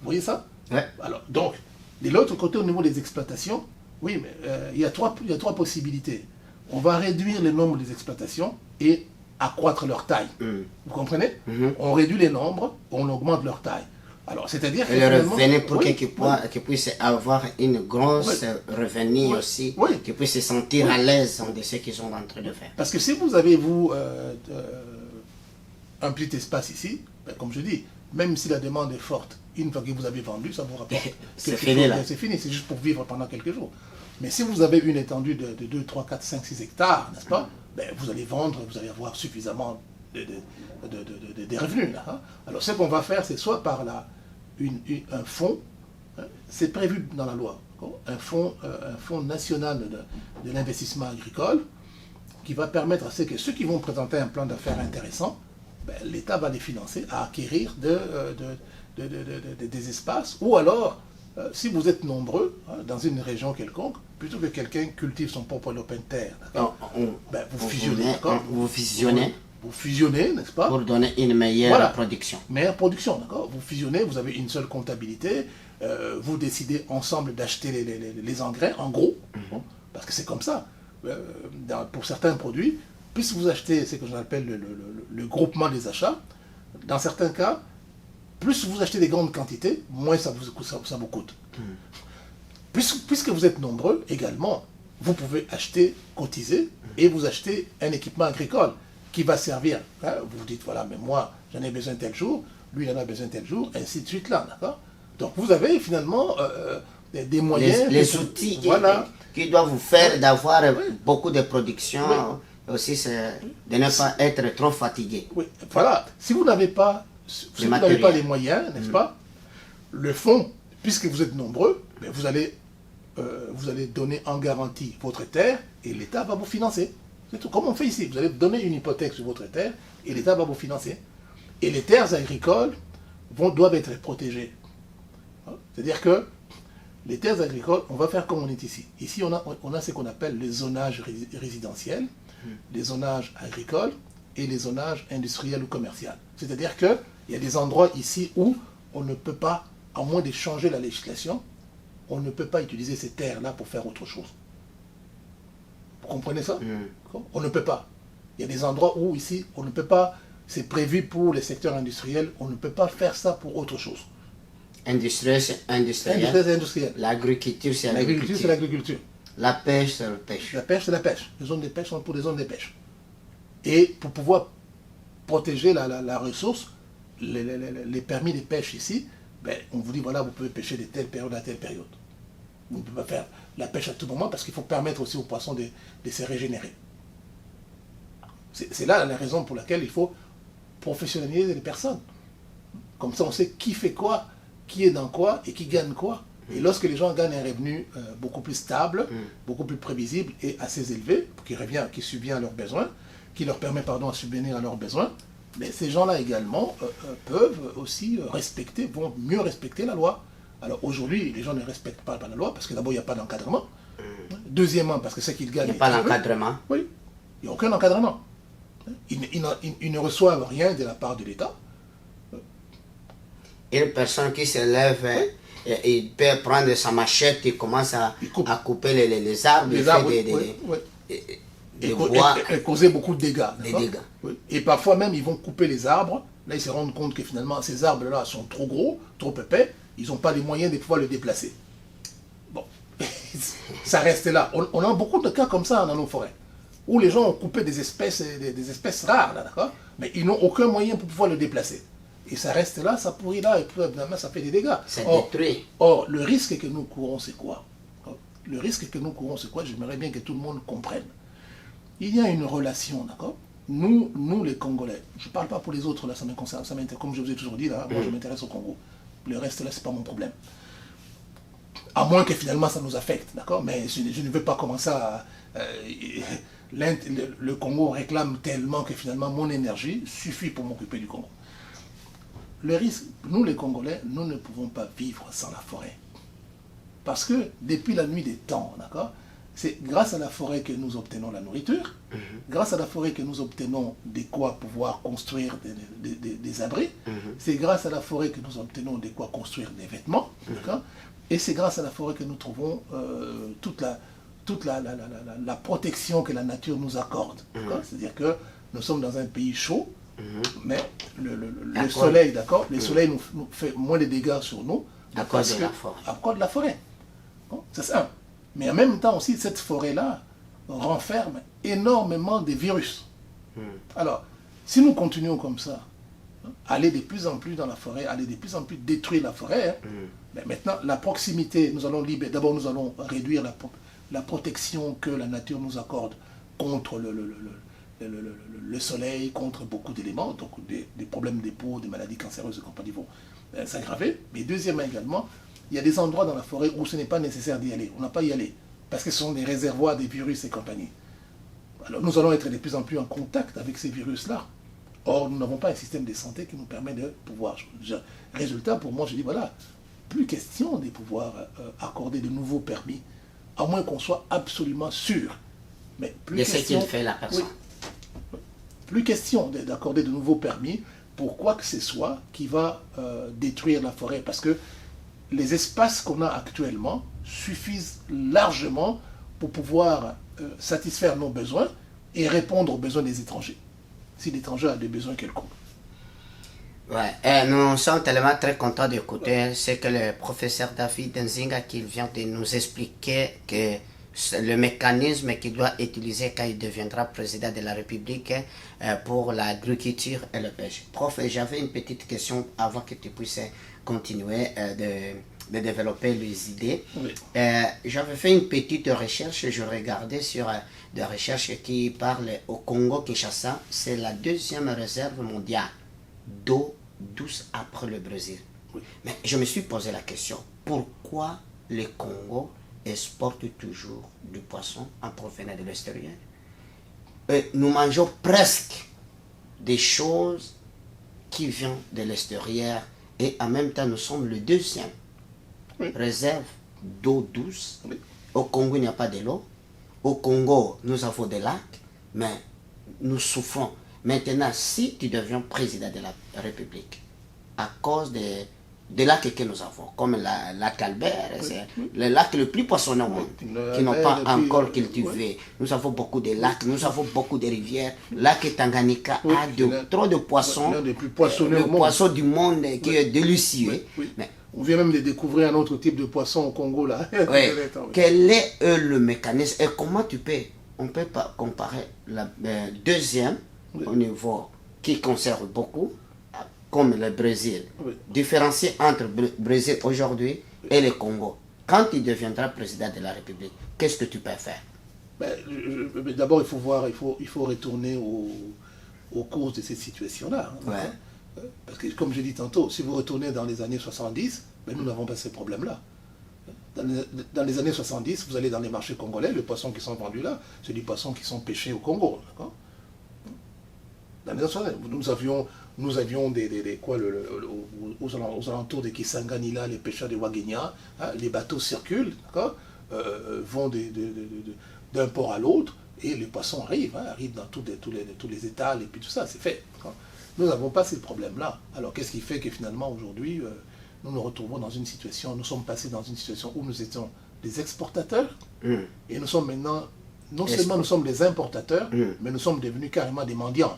Vous voyez ça? Ouais. Alors, donc, de l'autre côté, au niveau des exploitations, oui, mais il y a trois possibilités. On va réduire le nombre des exploitations et accroître leur taille. Vous comprenez? On réduit les nombres, on augmente leur taille. Alors, c'est-à-dire que... Et le revenu pour qu'ils puissent avoir une grosse revenu aussi, qu'ils puissent se sentir à l'aise de ce qu'ils sont en train de faire. Parce que si vous avez, un petit espace ici, ben, comme je dis, même si la demande est forte, une fois que vous avez vendu, ça vous rapporte... C'est fini là. C'est fini, c'est juste pour vivre pendant quelques jours. Mais si vous avez une étendue de 2, 3, 4, 5, 6 hectares, n'est-ce pas? Ben, vous allez vendre, vous allez avoir suffisamment de revenus. Là, hein. Alors ce qu'on va faire, c'est soit par un fonds, hein, c'est prévu dans la loi, un fonds national de l'investissement agricole qui va permettre à ceux qui vont présenter un plan d'affaires intéressant, ben, l'État va les financer à acquérir des espaces, ou alors, si vous êtes nombreux dans une région quelconque, plutôt que quelqu'un cultive son propre lopin de terre, ben, vous fusionnez, vous fusionnez, n'est-ce pas? Pour donner une meilleure production. Meilleure production, d'accord? Vous fusionnez, vous avez une seule comptabilité, vous décidez ensemble d'acheter les engrais, en gros, parce que c'est comme ça. Pour certains produits, plus vous achetez ce que j'appelle le groupement des achats, dans certains cas, plus vous achetez des grandes quantités, moins ça vous coûte. Puisque vous êtes nombreux, également, vous pouvez acheter, cotiser, et vous achetez un équipement agricole qui va servir. Hein, vous vous dites, voilà, mais moi, j'en ai besoin tel jour, lui, il en a besoin tel jour, ainsi de suite là, d'accord? Donc, vous avez finalement des moyens... Les outils qui doivent vous faire d'avoir beaucoup de production, aussi de ne pas être trop fatigué. Oui, voilà. Si vous n'avez pas... Si vous n'avez pas les moyens, n'est-ce pas, le fonds, puisque vous êtes nombreux, ben vous allez donner en garantie votre terre et l'État va vous financer. C'est tout. Comme on fait ici, vous allez donner une hypothèque sur votre terre et l'État va vous financer. Et les terres agricoles doivent être protégées. C'est-à-dire que Les terres agricoles, on va faire comme on est ici. Ici, on a ce qu'on appelle les zonages résidentiels, les zonages agricoles et les zonages industriels ou commerciaux. C'est-à-dire qu'il y a des endroits ici où on ne peut pas, à moins de changer la législation, on ne peut pas utiliser ces terres-là pour faire autre chose. Vous comprenez ça? On ne peut pas. Il y a des endroits où ici, on ne peut pas, c'est prévu pour les secteurs industriels, on ne peut pas faire ça pour autre chose. Industriel, c'est industriel. Industriel, c'est industriel. L'agriculture, c'est L'agriculture, c'est l'agriculture. La pêche, c'est la pêche. La pêche, c'est la pêche. Les zones de pêche sont pour des zones de pêche. Et pour pouvoir protéger la ressource, les permis de pêche ici, ben, on vous dit, voilà, vous pouvez pêcher de telle période à telle période. Vous ne pouvez pas faire la pêche à tout moment parce qu'il faut permettre aussi aux poissons de se régénérer. C'est là la raison pour laquelle il faut professionnaliser les personnes. Comme ça, on sait qui fait quoi, qui est dans quoi et qui gagne quoi. Et lorsque les gens gagnent un revenu beaucoup plus stable, beaucoup plus prévisible et assez élevé, qui subvient à leurs besoins, qui leur permet à subvenir à leurs besoins, mais ces gens-là également peuvent aussi vont mieux respecter la loi. Alors aujourd'hui, les gens ne respectent pas la loi parce que d'abord, il n'y a pas d'encadrement. Deuxièmement, parce que ce qu'ils gagnent... Il n'y a pas d'encadrement. Oui, il n'y a aucun encadrement. Ils ne reçoivent rien de la part de l'État. Une personne qui se lève, il peut prendre sa machette et commence à couper les arbres, et causer beaucoup de dégâts. Oui. Et parfois même, ils vont couper les arbres. Là, ils se rendent compte que finalement, ces arbres-là sont trop gros, trop épais. Ils n'ont pas les moyens de pouvoir le déplacer. Bon, ça reste là. On a beaucoup de cas comme ça dans nos forêts, où les gens ont coupé des espèces rares, d'accord, mais ils n'ont aucun moyen pour pouvoir le déplacer. Et ça reste là, ça pourrit là, et puis évidemment, ça fait des dégâts. C'est détruit. Or, le risque que nous courons, c'est quoi? Le risque que nous courons, c'est quoi? J'aimerais bien que tout le monde comprenne. Il y a une relation, d'accord? Nous, les Congolais, je ne parle pas pour les autres, là, ça me concerne, comme je vous ai toujours dit, là, moi je m'intéresse au Congo. Le reste, là, ce n'est pas mon problème. À moins que finalement, ça nous affecte, d'accord? Mais je ne veux pas commencer à... le Congo réclame tellement que finalement, mon énergie suffit pour m'occuper du Congo. Le risque, nous les Congolais, nous ne pouvons pas vivre sans la forêt. Parce que depuis la nuit des temps, d'accord, c'est grâce à la forêt que nous obtenons la nourriture, grâce à la forêt que nous obtenons de quoi pouvoir construire des abris, c'est grâce à la forêt que nous obtenons de quoi construire des vêtements, d'accord, et c'est grâce à la forêt que nous trouvons toute la protection que la nature nous accorde. C'est-à-dire que nous sommes dans un pays chaud, mais le soleil, d'accord, le soleil nous fait moins de dégâts sur nous à cause de la forêt. À cause de la forêt. C'est ça. Mais en même temps aussi, cette forêt-là renferme énormément de virus. Alors, si nous continuons comme ça, aller de plus en plus dans la forêt, aller de plus en plus détruire la forêt, mais maintenant, la proximité, d'abord nous allons réduire la protection que la nature nous accorde contre le soleil, contre beaucoup d'éléments, donc des problèmes de peau, des maladies cancéreuses et compagnie vont s'aggraver. Mais deuxièmement également, il y a des endroits dans la forêt où ce n'est pas nécessaire d'y aller. On n'a pas à y aller, parce que ce sont des réservoirs des virus et compagnie. Alors nous allons être de plus en plus en contact avec ces virus-là. Or, nous n'avons pas un système de santé qui nous permet de pouvoir... Résultat, pour moi, je dis, voilà, plus question de pouvoir accorder de nouveaux permis, à moins qu'on soit absolument sûr. Mais plus de ce qu'il fait la personne. Oui, plus question d'accorder de nouveaux permis pour quoi que ce soit qui va détruire la forêt. Parce que les espaces qu'on a actuellement suffisent largement pour pouvoir satisfaire nos besoins et répondre aux besoins des étrangers. Si l'étranger a des besoins quelconques. Ouais, et nous sommes tellement très contents d'écouter ce que le professeur David Nzinga qui vient de nous expliquer, que le mécanisme qu'il doit utiliser quand il deviendra président de la République pour l'agriculture et le pêche. Prof, j'avais une petite question avant que tu puisses continuer de développer les idées. Oui. J'avais fait une petite recherche, je regardais sur des recherches qui parlent au Congo-Kinshasa, c'est la deuxième réserve mondiale d'eau douce après le Brésil. Oui. Mais je me suis posé la question, pourquoi le Congo exporte toujours du poisson en provenant de l'extérieur? Nous mangeons presque des choses qui viennent de l'extérieur et en même temps nous sommes le deuxième réserve d'eau douce. Oui. Au Congo, il n'y a pas de l'eau. Au Congo, nous avons des lacs, mais nous souffrons. Maintenant, si tu deviens président de la République, à cause des lacs que nous avons, comme la lac Albert, c'est le lac le plus poissonneux au monde, qui n'ont pas encore cultivé. Nous avons beaucoup de lacs, nous avons beaucoup de rivières. Le lac Tanganyika a trop de poissons, l'un des plus poissonneux le au monde. poisson du monde qui est délicieux. Mais, on vient même de découvrir un autre type de poisson au Congo là. quel est le mécanisme et comment on peut pas comparer la deuxième au niveau qui conserve beaucoup, comme le Brésil, différencier entre le Brésil aujourd'hui et le Congo. Quand il deviendra président de la République, qu'est-ce que tu peux faire? D'abord, il faut voir, il faut retourner aux causes de cette situation-là. Parce que, comme j'ai dit tantôt, si vous retournez dans les années 70, nous n'avons pas ces problèmes-là. Dans les années 70, vous allez dans les marchés congolais, les poissons qui sont vendus là, c'est des poissons qui sont pêchés au Congo. Dans les années 70, nous avions aux alentours de Kisangani, là, les pêcheurs de Wagenya, les bateaux circulent, vont d'un port à l'autre, et les poissons arrivent dans tous les étals, et puis tout ça, c'est fait. Nous n'avons pas ces problèmes-là. Alors qu'est-ce qui fait que finalement, aujourd'hui, nous nous retrouvons dans une situation, nous sommes passés dans une situation où nous étions des exportateurs, et nous sommes maintenant, non seulement nous sommes des importateurs, mais nous sommes devenus carrément des mendiants.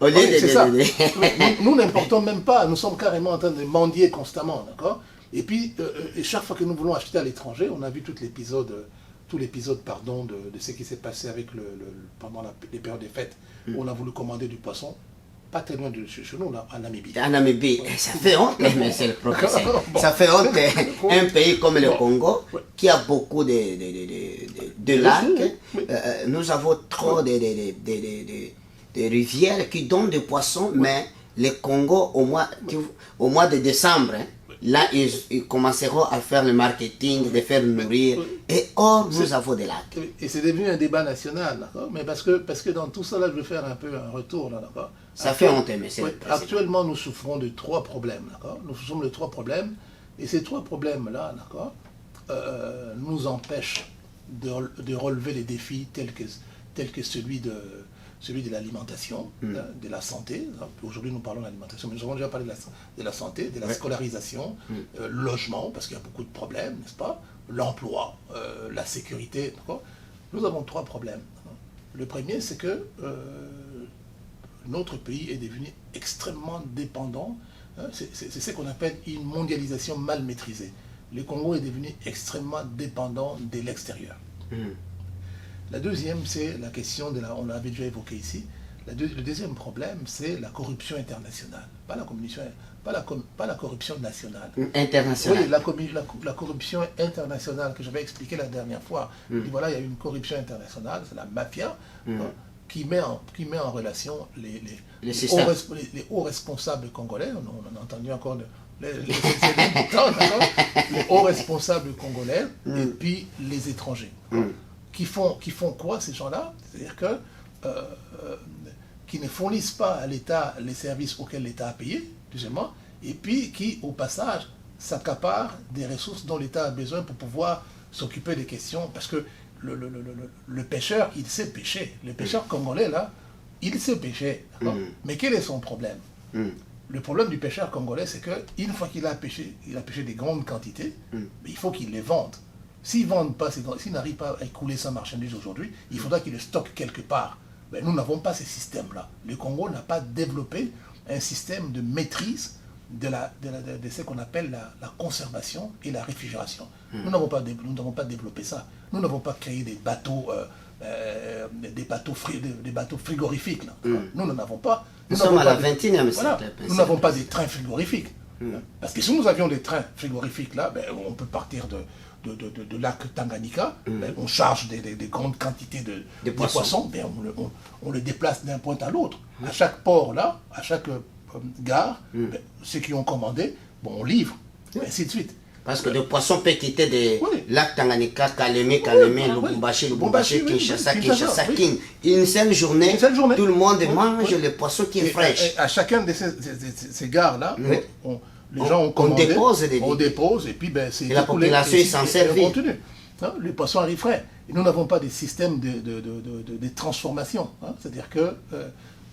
C'est ça. Nous n'importons même pas, nous sommes carrément en train de mendier constamment, d'accord. Et puis, chaque fois que nous voulons acheter à l'étranger, on a vu tout l'épisode de ce qui s'est passé avec pendant les périodes des fêtes, où on a voulu commander du poisson, pas très loin de chez nous, là, en Namibie. En Namibie, ça fait honte, monsieur le professeur. Ça fait honte, un pays comme le Congo, qui a beaucoup de lacs. Nous avons trop de rivières qui donnent des poissons, mais le Congo, au mois de décembre, là, ils commenceront à faire le marketing, de faire nourrir. Et or, nous avons des lacs. Et c'est devenu un débat national, d'accord. Mais parce que dans tout ça, là, je vais faire un peu un retour, là, d'accord. Ça fait honte, monsieur le président. Actuellement, nous souffrons de 3 problèmes, d'accord. Nous souffrons de 3 problèmes. Et ces 3 problèmes-là, d'accord, nous empêchent de relever les défis tels que celui de l'alimentation, de la santé. Aujourd'hui, nous parlons de l'alimentation, mais nous avons déjà parlé de la santé, de la scolarisation, logement, parce qu'il y a beaucoup de problèmes, n'est-ce pas? L'emploi, la sécurité. Nous avons 3 problèmes. Le premier, c'est que notre pays est devenu extrêmement dépendant. C'est ce qu'on appelle une mondialisation mal maîtrisée. Le Congo est devenu extrêmement dépendant de l'extérieur. La deuxième, c'est la question on l'avait déjà évoqué ici. Le deuxième problème, c'est la corruption internationale. Pas la corruption nationale. Internationale. Oui, la corruption internationale que j'avais expliqué la dernière fois. Voilà, il y a une corruption internationale, c'est la mafia, qui met en relation les hauts responsables congolais. On a entendu encore les hauts responsables congolais et puis les étrangers. Qui font quoi, ces gens-là? C'est-à-dire qui ne fournissent pas à l'État les services auxquels l'État a payé, deuxièmement, et puis qui, au passage, s'accaparent des ressources dont l'État a besoin pour pouvoir s'occuper des questions, parce que le pêcheur, il sait pêcher. Le pêcheur congolais, là, il sait pêcher. Mais quel est son problème? Le problème du pêcheur congolais, c'est qu'une fois qu'il a pêché des grandes quantités, il faut qu'il les vende. S'il n'arrive pas à écouler sa marchandise aujourd'hui, il faudra qu'il le stocke quelque part. Mais nous n'avons pas ces systèmes-là. Le Congo n'a pas développé un système de maîtrise de ce qu'on appelle la conservation et la réfrigération. Nous n'avons pas développé ça. Nous n'avons pas créé des bateaux frigorifiques. Là. Nous n'en avons pas. Nous sommes à la 21e siècle. Nous n'avons pas des trains frigorifiques. Parce que si nous avions des trains frigorifiques là, on peut partir de lac Tanganyika, on charge des grandes quantités de poissons, on les déplace d'un point à l'autre. À chaque port là, à chaque gare, ceux qui ont commandé, on livre, et ainsi de suite. Parce que le poisson peut quitter des lacs Tanganyika, Kalemie, Lubumbashi, Kinshasa, Kin. Une seule journée, tout le monde mange le poisson qui est fraîche. À chacun de ces gares-là, Les gens ont commandé, on dépose et puis ben, c'est la population s'en servir. Continue. Hein, les poissons arrivent frais. Et nous n'avons pas des systèmes de transformation. Hein, c'est-à-dire que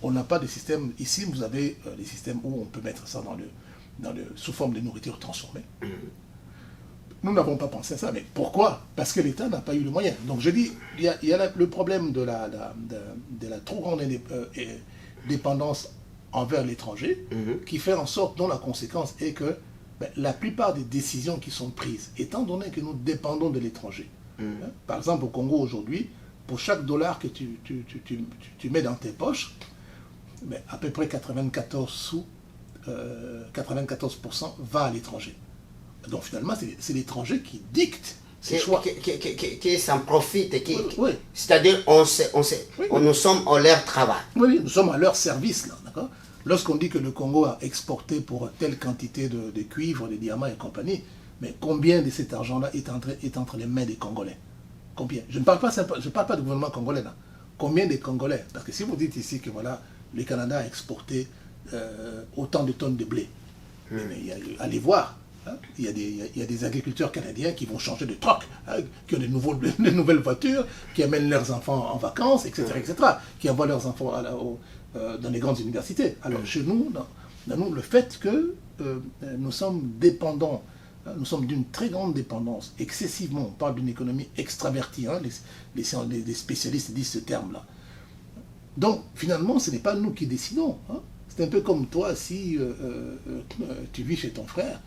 on n'a pas de système. Ici, vous avez des systèmes où on peut mettre ça sous forme de nourriture transformée. Nous n'avons pas pensé à ça. Mais pourquoi? Parce que l'État n'a pas eu le moyen. Donc je dis, il y a le problème de la trop grande dépendance envers l'étranger, qui fait en sorte, dont la conséquence est que la plupart des décisions qui sont prises, étant donné que nous dépendons de l'étranger, par exemple au Congo aujourd'hui, pour chaque dollar que tu mets dans tes poches, à peu près 94% va à l'étranger. Donc finalement, c'est l'étranger qui dicte ses choix. Qui s'en profite. Oui. C'est-à-dire, nous sommes à leur travail. Oui, nous sommes à leur service, là, d'accord? Lorsqu'on dit que le Congo a exporté pour telle quantité de cuivre, de diamants et compagnie, mais combien de cet argent-là est entre les mains des Congolais? Combien? Je ne parle pas du gouvernement congolais, là. Combien des Congolais? Parce que si vous dites ici que voilà, le Canada a exporté autant de tonnes de blé, mais allez voir. Hein, il y a des agriculteurs canadiens qui vont changer de troc, hein, qui ont de nouvelles voitures, qui amènent leurs enfants en vacances, etc., qui envoient leurs enfants dans les grandes universités. Alors chez nous, dans nous, le fait que nous sommes dépendants, hein, nous sommes d'une très grande dépendance, excessivement, on parle d'une économie extravertie, hein, les spécialistes disent ce terme-là. Donc finalement, ce n'est pas nous qui décidons. Hein. C'est un peu comme toi, si tu vis chez ton frère,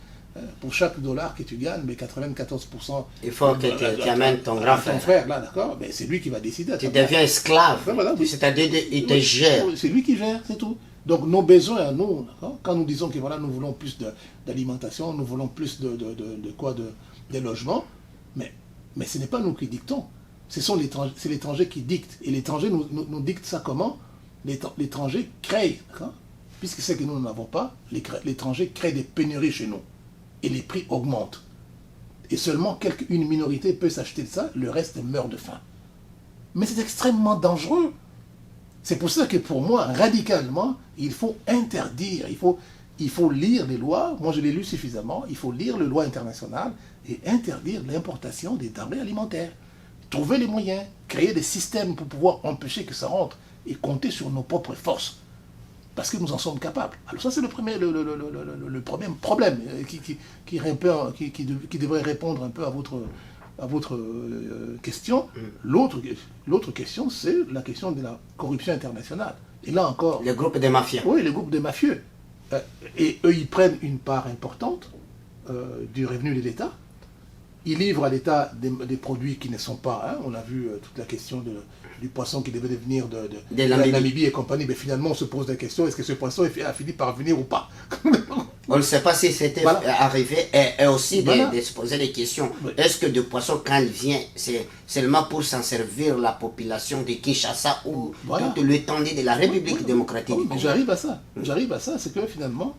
pour chaque dollar que tu gagnes, mais 94%... Il faut que tu amènes ton grand frère. Ton frère, là, d'accord, mais c'est lui qui va décider. Tu deviens esclave, voilà, c'est-à-dire il te gère. C'est lui qui gère, c'est tout. Donc nos besoins à nous, quand nous disons que voilà, nous voulons plus d'alimentation, nous voulons plus de logements, mais ce n'est pas nous qui dictons. C'est l'étranger qui dicte. Et l'étranger nous dicte ça comment? L'étranger crée, puisque c'est que nous n'en avons pas, l'étranger crée des pénuries chez nous. Et les prix augmentent. Et seulement une minorité peut s'acheter de ça, le reste meurt de faim. Mais c'est extrêmement dangereux. C'est pour ça que pour moi, radicalement, il faut interdire, il faut lire les lois, moi je l'ai lu suffisamment, il faut lire les lois internationales et interdire l'importation des denrées alimentaires. Trouver les moyens, créer des systèmes pour pouvoir empêcher que ça rentre et compter sur nos propres forces. Parce que nous en sommes capables. Alors ça c'est le premier problème qui devrait répondre un peu à votre question. L'autre question, c'est la question de la corruption internationale. Et là encore... Les groupes de mafieux. Oui, les groupes de mafieux. Et eux, ils prennent une part importante du revenu de l'État. Ils livrent à l'État des produits qui ne sont pas... Hein, on a vu toute la question du poisson qui devait venir de la Namibie et compagnie. Mais finalement, on se pose la question, est-ce que ce poisson a fini par venir ou pas? On ne sait pas si c'était arrivé. Et aussi de se poser des questions. Oui. Est-ce que le poisson, quand il vient, c'est seulement pour s'en servir la population de Kinshasa ou toute l'étendue de la République démocratique du Congo? J'arrive à ça. C'est que finalement...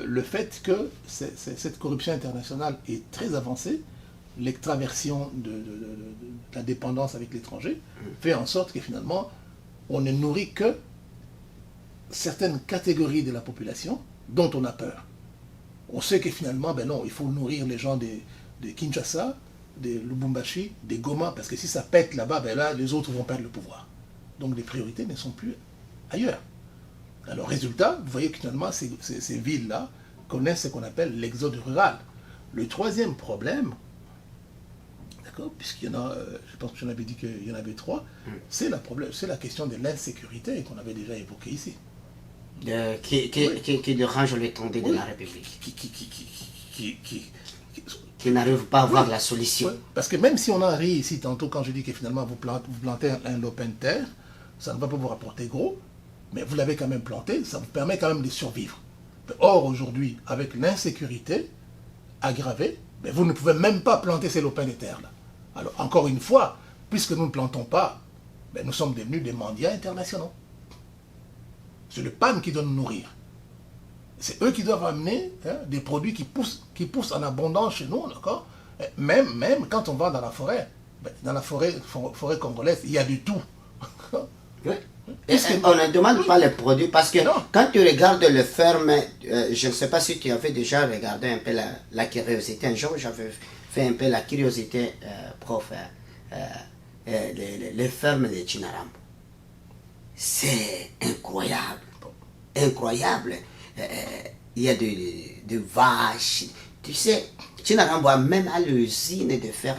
le fait que cette corruption internationale est très avancée, l'extraversion de la dépendance avec l'étranger, fait en sorte que finalement, on ne nourrit que certaines catégories de la population dont on a peur. On sait que finalement, ben non, il faut nourrir les gens de Kinshasa, de Lubumbashi, des Goma, parce que si ça pète là-bas, ben là, les autres vont perdre le pouvoir. Donc les priorités ne sont plus ailleurs. Alors, résultat, vous voyez que finalement, ces villes-là connaissent ce qu'on appelle l'exode rural. Le troisième problème, d'accord, puisqu'il y en a, je pense que j'en avais dit qu'il y en avait trois, c'est la question de l'insécurité qu'on avait déjà évoquée ici. Qui dérange l'étendue de la République. Qui n'arrive pas à voir la solution. Oui. Parce que même si on a ri ici tantôt, quand je dis que finalement vous plantez un lopin de terre, ça ne va pas vous rapporter gros, mais vous l'avez quand même planté, ça vous permet quand même de survivre. Or, aujourd'hui, avec l'insécurité aggravée, mais vous ne pouvez même pas planter ces lopins de terre-là. Alors, encore une fois, puisque nous ne plantons pas, ben, nous sommes devenus des mendiants internationaux. C'est le PAN qui doit nous nourrir. C'est eux qui doivent amener des produits qui poussent en abondance chez nous, d'accord? Même quand on va dans la forêt, ben, dans la forêt congolaise, il y a du tout. Oui. On ne demande pas les produits parce que Non. quand tu regardes le ferme, je ne sais pas si tu avais déjà regardé un peu la curiosité. Un jour, j'avais fait un peu la curiosité, prof, les fermes de Chinarambo. C'est incroyable. Incroyable. Il y a de vaches. Tu sais, Chinarambo a même à l'usine de faire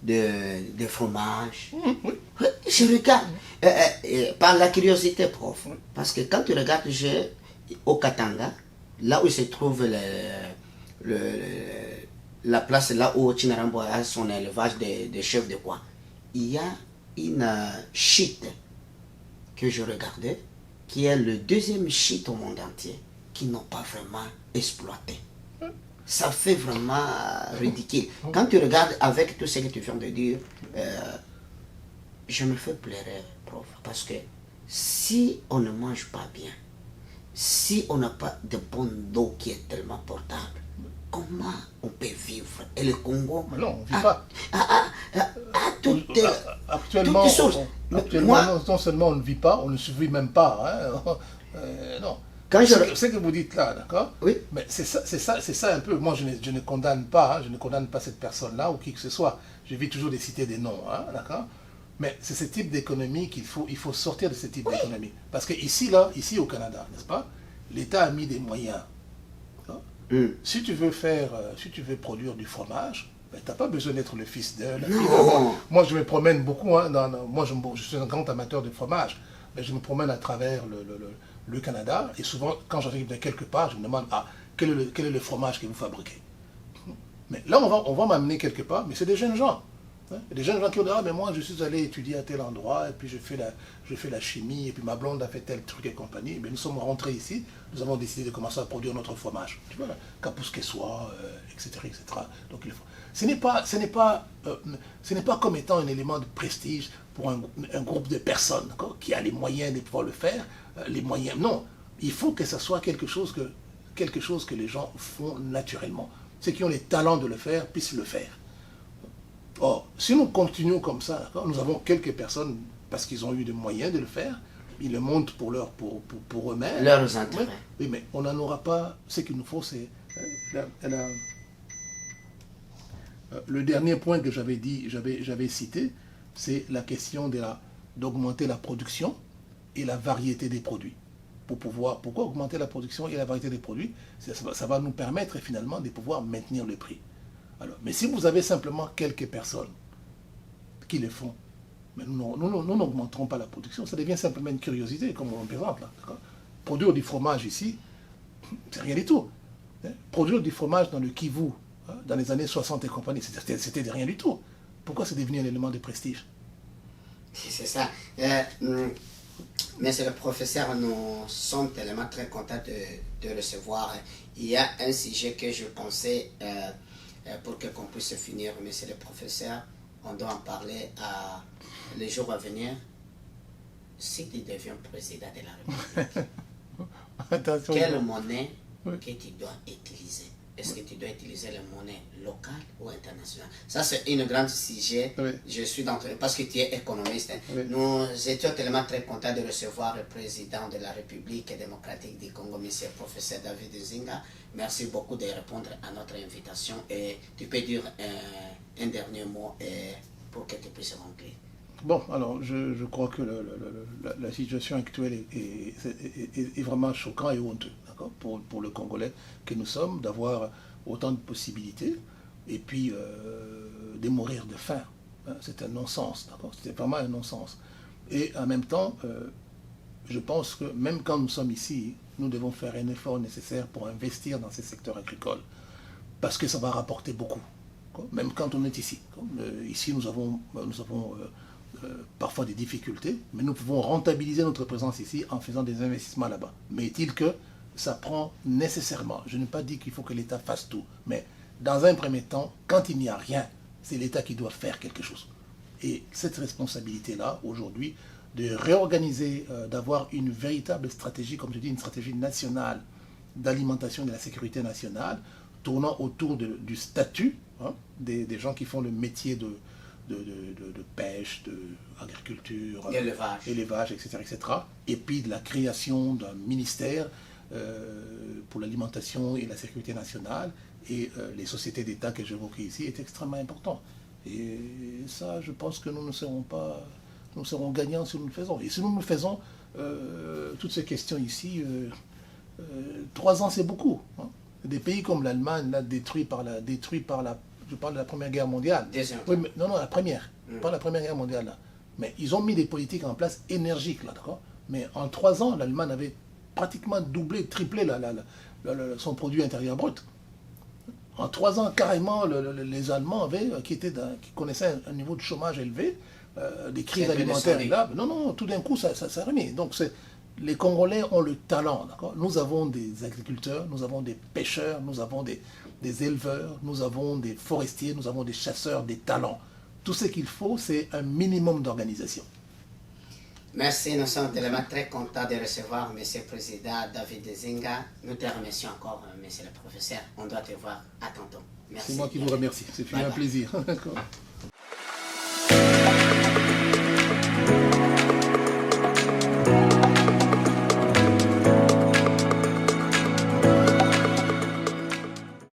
des fromages. Oui. Je regarde par la curiosité, prof. Parce que quand tu regardes au Katanga, là où se trouve la place là où Chinarambo a son élevage de chefs de bois, il y a une chute que je regardais, qui est le deuxième chute au monde entier, qui n'ont pas vraiment exploité. Ça fait vraiment ridicule. Quand tu regardes avec tout ce que tu viens de dire, je me fais pleurer, prof. Parce que si on ne mange pas bien, si on n'a pas de bonne eau qui est tellement portable, comment on peut vivre? Et le Congo Mais non, on ne vit pas. Actuellement, non seulement on ne vit pas, on ne survit même pas. Hein. Non. Ce que vous dites là, d'accord? Oui. Mais c'est ça un peu. Moi, je ne condamne pas, hein, je ne condamne pas cette personne-là ou qui que ce soit. Je vis toujours de citer des noms, hein, d'accord? Mais c'est ce type d'économie qu'il faut sortir de ce type d'économie. Parce que ici au Canada, n'est-ce pas? L'État a mis des moyens. Si tu veux produire du fromage, ben, tu n'as pas besoin d'être le fils de la fille. Moi, je me promène beaucoup. Hein, moi, je suis un grand amateur de fromage. Mais je me promène à travers le Canada. Et souvent, quand j'arrive de quelque part, je me demande quel est le fromage que vous fabriquez. Mais là, on va m'amener quelque part. Mais c'est des jeunes gens. Hein, des jeunes gens qui ont dit, mais moi, je suis allé étudier à tel endroit. Et puis, je fais la chimie. Et puis, ma blonde a fait tel truc et compagnie. Mais nous sommes rentrés ici. Nous avons décidé de commencer à produire notre fromage. Tu vois, Kapuskessois, etc., etc. Donc, ce n'est pas comme étant un élément de prestige pour un groupe de personnes qui a les moyens de pouvoir le faire. Les moyens, non. Il faut que ce soit quelque chose que les gens font naturellement. Ceux qui ont les talents de le faire puissent le faire. Or, si nous continuons comme ça, nous avons quelques personnes, parce qu'ils ont eu les moyens de le faire, ils le montent pour eux-mêmes. Leurs intérêts. Oui, mais on n'en aura pas. Ce qu'il nous faut, c'est... le dernier point que j'avais cité, c'est la question d'augmenter la production et la variété des produits. Pourquoi augmenter la production et la variété des produits? Ça va nous permettre finalement de pouvoir maintenir le prix. Alors, mais si vous avez simplement quelques personnes qui le font, mais nous n'augmenterons pas la production. Ça devient simplement une curiosité, comme on présente là. Produire du fromage ici, c'est rien du tout. Produire du fromage dans le Kivu, dans les années 60 et compagnie, c'était de rien du tout. Pourquoi c'est devenu un élément de prestige? C'est ça. Monsieur le professeur, nous sommes tellement très contents de recevoir. Il y a un sujet que je pensais, pour qu'on puisse finir, monsieur le professeur, on doit en parler les jours à venir. Si tu deviens président de la République, quelle monnaie que tu dois utiliser? Est-ce que tu dois utiliser la monnaie locale ou internationale? Ça, c'est un grand sujet. Oui. Je suis parce que tu es économiste. Oui. Nous étions tellement très contents de recevoir le président de la République démocratique du Congo, M. le professeur David Nzinga. Merci beaucoup de répondre à notre invitation. Et tu peux dire un dernier mot pour que tu puisses remplir. Bon, alors, je crois que la situation actuelle est vraiment choquante et honteux, d'accord, pour le Congolais que nous sommes, d'avoir autant de possibilités et puis de mourir de faim. Hein, c'est un non-sens, d'accord, c'est vraiment un non-sens. Et en même temps, je pense que même quand nous sommes ici, nous devons faire un effort nécessaire pour investir dans ces secteurs agricoles, parce que ça va rapporter beaucoup, même quand on est ici. Ici, nous avons parfois des difficultés, mais nous pouvons rentabiliser notre présence ici en faisant des investissements là-bas. Mais est-il que ça prend nécessairement, je n'ai pas dit qu'il faut que l'État fasse tout, mais dans un premier temps, quand il n'y a rien, c'est l'État qui doit faire quelque chose. Et cette responsabilité-là, aujourd'hui, de réorganiser, d'avoir une véritable stratégie, comme je dis, une stratégie nationale d'alimentation de la sécurité nationale, tournant autour du statut des gens qui font le métier de de pêche, d'agriculture, élevage, etc., etc. Et puis de la création d'un ministère pour l'alimentation et la sécurité nationale et les sociétés d'État que j'évoquais ici est extrêmement important. Et ça, je pense que nous serons gagnants si nous le faisons. Et si nous le faisons, toutes ces questions ici, 3 ans c'est beaucoup. Hein. Des pays comme l'Allemagne, là, détruits par la, je parle de la Première Guerre mondiale. Oui, mais, non, la première, pas la Première Guerre mondiale là. Mais ils ont mis des politiques en place énergiques là, d'accord. Mais en 3 ans, l'Allemagne avait pratiquement doublé, triplé son produit intérieur brut. En 3 ans, carrément, les Allemands qui connaissaient un niveau de chômage élevé, des crises alimentaires là. Non, tout d'un coup, ça remet. Donc, les Congolais ont le talent, d'accord. Nous avons des agriculteurs, nous avons des pêcheurs, nous avons des éleveurs, nous avons des forestiers, nous avons des chasseurs, des talents. Tout ce qu'il faut, c'est un minimum d'organisation. Merci, nous sommes tellement très contents de recevoir M. le Président David Nzinga. Nous te remercions encore, M. le Professeur. On doit te voir à tantôt. Merci. C'est moi qui vous remercie. C'est un plaisir.